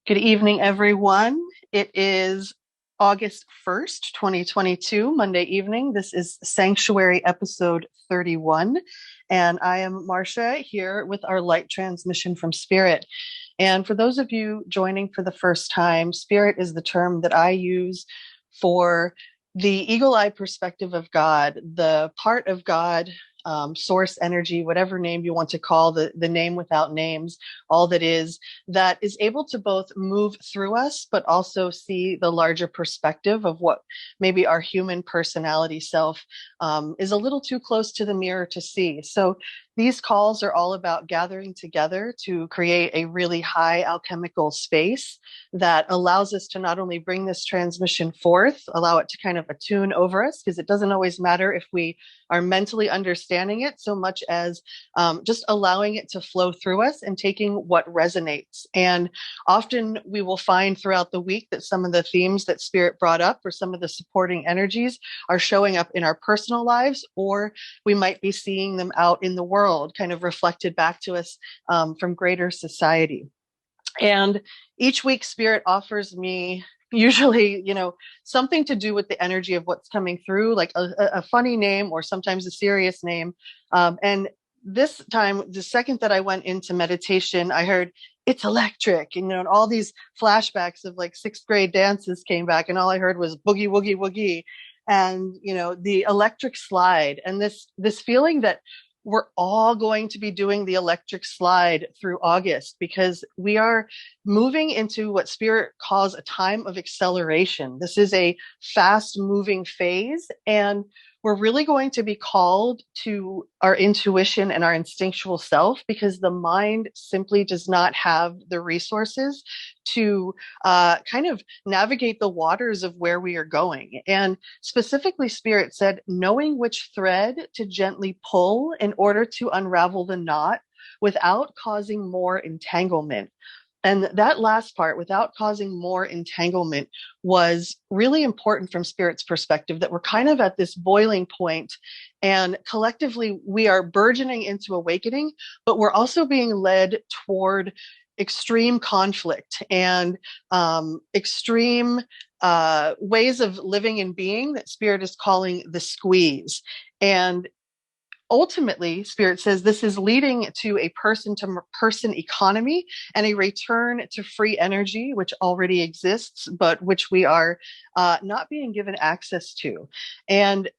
Good evening, everyone. It is August 1st, 2022, Monday evening. This is Sanctuary episode 31. And I am Marcia here with our light transmission from Spirit. And for those of you joining for the first time, Spirit is the term that I use for the eagle-eye perspective of God, the part of God, source energy, whatever name you want to call the name without names, all that is able to both move through us, but also see the larger perspective of what maybe our human personality self is a little too close to the mirror to see. So these calls are all about gathering together to create a really high alchemical space that allows us to not only bring this transmission forth, allow it to kind of attune over us, because it doesn't always matter if we are mentally understanding it so much as just allowing it to flow through us and taking what resonates. And often we will find throughout the week that some of the themes that Spirit brought up or some of the supporting energies are showing up in our personal lives, or we might be seeing them out in the world, kind of reflected back to us from greater society. And each week, Spirit offers me usually, something to do with the energy of what's coming through, like a funny name or sometimes a serious name. And this time, the second that I went into meditation, I heard it's electric, and all these flashbacks of like sixth grade dances came back, and all I heard was boogie, woogie, woogie. And, the electric slide and this feeling that we're all going to be doing the electric slide through August, because we are moving into what Spirit calls a time of acceleration. This is a fast moving phase, and we're really going to be called to our intuition and our instinctual self, because the mind simply does not have the resources to kind of navigate the waters of where we are going. And specifically, Spirit said, knowing which thread to gently pull in order to unravel the knot without causing more entanglement. And that last part, without causing more entanglement, was really important from Spirit's perspective, that we're kind of at this boiling point, and collectively we are burgeoning into awakening, but we're also being led toward extreme conflict and extreme ways of living and being that Spirit is calling the squeeze. And ultimately, Spirit says this is leading to a person-to-person economy and a return to free energy, which already exists, but which we are not being given access to. And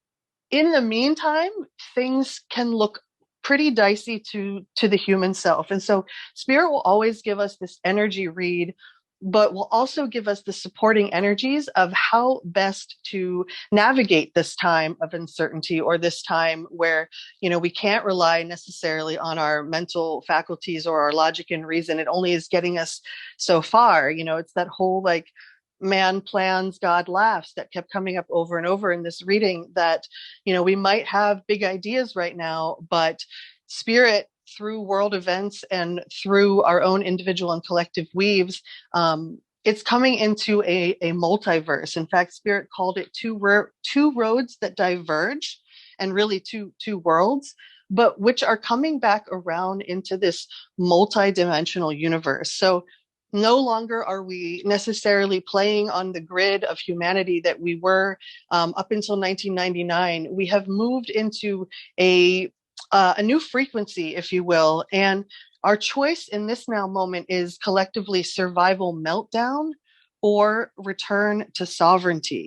in the meantime, things can look pretty dicey to the human self. And so Spirit will always give us this energy read, but will also give us the supporting energies of how best to navigate this time of uncertainty, or this time where, we can't rely necessarily on our mental faculties or our logic and reason. It only is getting us so far. It's that whole like man plans, God laughs that kept coming up over and over in this reading, that, we might have big ideas right now, but Spirit, through world events and through our own individual and collective weaves, it's coming into a multiverse. In fact, Spirit called it two roads that diverge, and really two worlds, but which are coming back around into this multi-dimensional universe. So no longer are we necessarily playing on the grid of humanity that we were up until 1999. We have moved into a new frequency, if you will. And our choice in this now moment is collectively survival meltdown or return to sovereignty.